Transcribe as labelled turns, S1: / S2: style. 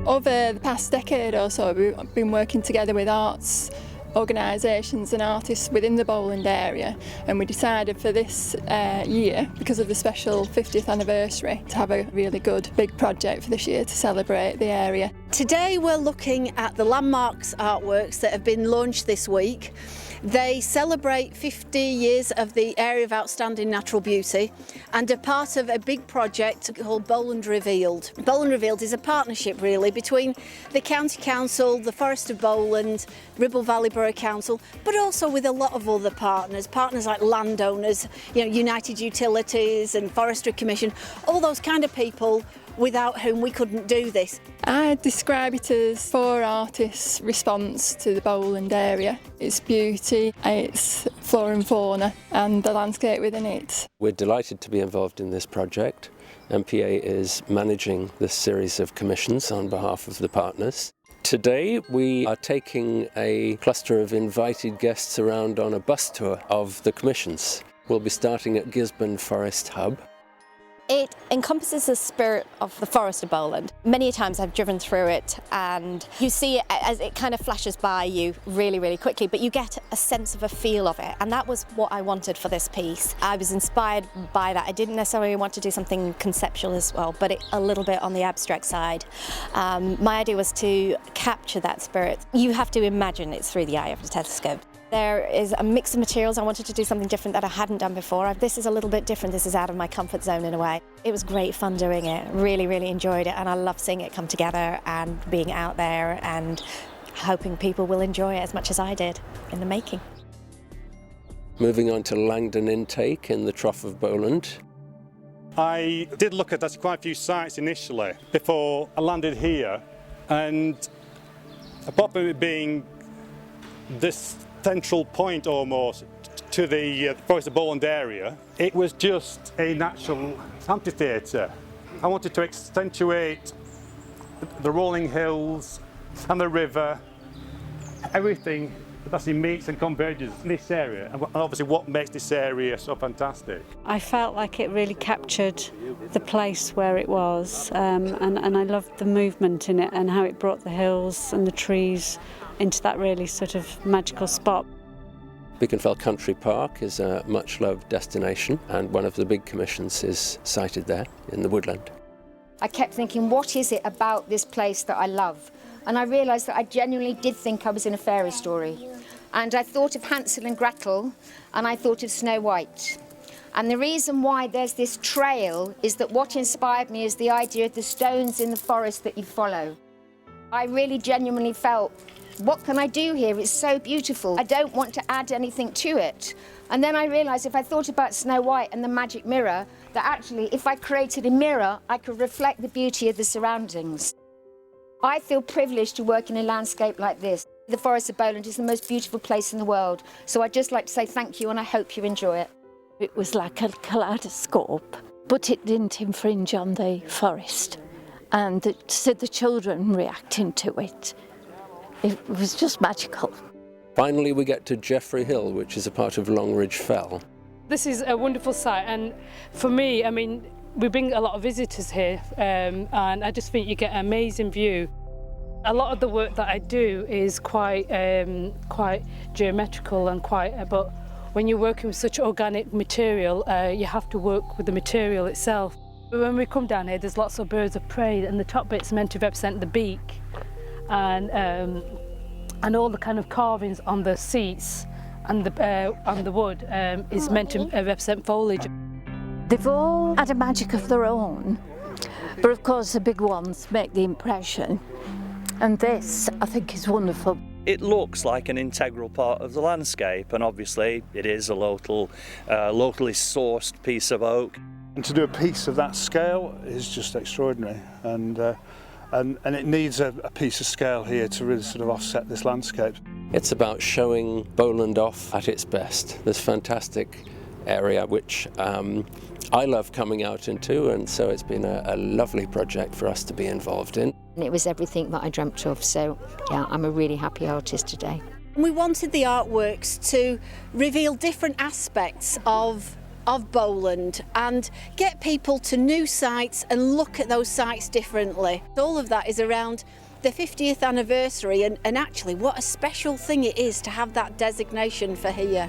S1: Over the past decade or so, we've been working together with arts organisations and artists within the Bowland area, and we decided for this year, because of the special 50th anniversary, to have a really good big project for this year to celebrate the area.
S2: Today we're looking at the landmarks artworks that have been launched this week. They celebrate 50 years of the Area of Outstanding Natural Beauty and are part of a big project called Bowland Revealed. Bowland Revealed is a partnership really between the County Council, the Forest of Bowland, Ribble Valley Borough Council, but also with a lot of other partners like landowners, United Utilities and Forestry Commission, all those kind of people without whom we couldn't do this.
S1: I describe it as 4 artists' response to the Bowland area. Its beauty, its flora and fauna and the landscape within it.
S3: We're delighted to be involved in this project. MPA is managing this series of commissions on behalf of the partners. Today we are taking a cluster of invited guests around on a bus tour of the commissions. We'll be starting at Gisborne Forest Hub.
S4: It encompasses the spirit of the Forest of Bowland. Many times I've driven through it and you see it as it kind of flashes by you really, really quickly, but you get a sense of a feel of it, and that was what I wanted for this piece. I was inspired by that. I didn't necessarily want to do something conceptual as well, but a little bit on the abstract side. My idea was to capture that spirit. You have to imagine it's through the eye of the telescope. There is a mix of materials. I wanted to do something different that I hadn't done before. This is a little bit different. This is out of my comfort zone in a way. It was great fun doing it. Really, really enjoyed it, and I love seeing it come together and being out there and hoping people will enjoy it as much as I did in the making.
S3: Moving on to Langdon Intake in the Trough of Bowland.
S5: I did look at quite a few sites initially before I landed here, and apart from it being this central point almost to the Forest of Bowland area, it was just a natural amphitheatre. I wanted to accentuate the rolling hills and the river, everything that actually meets and converges in this area, and obviously what makes this area so fantastic.
S6: I felt like it really captured the place where it was, and I loved the movement in it and how it brought the hills and the trees into that really sort of magical spot.
S3: Beaconfell Country Park is a much-loved destination, and one of the big commissions is sited there in the woodland.
S7: I kept thinking, what is it about this place that I love? And I realised that I genuinely did think I was in a fairy story. And I thought of Hansel and Gretel, and I thought of Snow White. And the reason why there's this trail is that what inspired me is the idea of the stones in the forest that you follow. I really genuinely felt, what can I do here? It's so beautiful. I don't want to add anything to it. And then I realised if I thought about Snow White and the magic mirror, that actually if I created a mirror, I could reflect the beauty of the surroundings. I feel privileged to work in a landscape like this. The Forest of Bowland is the most beautiful place in the world. So I'd just like to say thank you, and I hope you enjoy it.
S8: It was like a kaleidoscope, but it didn't infringe on the forest. And to see the children reacting to it, it was just magical.
S3: Finally, we get to Jeffrey Hill, which is a part of Longridge Fell.
S9: This is a wonderful site, and for me, I mean, we bring a lot of visitors here, and I just think you get an amazing view. A lot of the work that I do is quite geometrical and but when you're working with such organic material, you have to work with the material itself. When we come down here, there's lots of birds of prey, and the top bit's meant to represent the beak, and all the kind of carvings on the seats and on the wood is meant to represent foliage.
S8: They've all had a magic of their own, but of course the big ones make the impression, and this I think is wonderful.
S10: It looks like an integral part of the landscape, and obviously it is a locally sourced piece of oak.
S11: And to do a piece of that scale is just extraordinary, and it needs a piece of scale here to really sort of offset this landscape.
S3: It's about showing Bowland off at its best. This fantastic area which I love coming out into, and so it's been a lovely project for us to be involved in.
S7: And it was everything that I dreamt of, so yeah, I'm a really happy artist today.
S2: We wanted the artworks to reveal different aspects of of Bowland and get people to new sites and look at those sites differently. All of that is around the 50th anniversary and actually what a special thing it is to have that designation for here.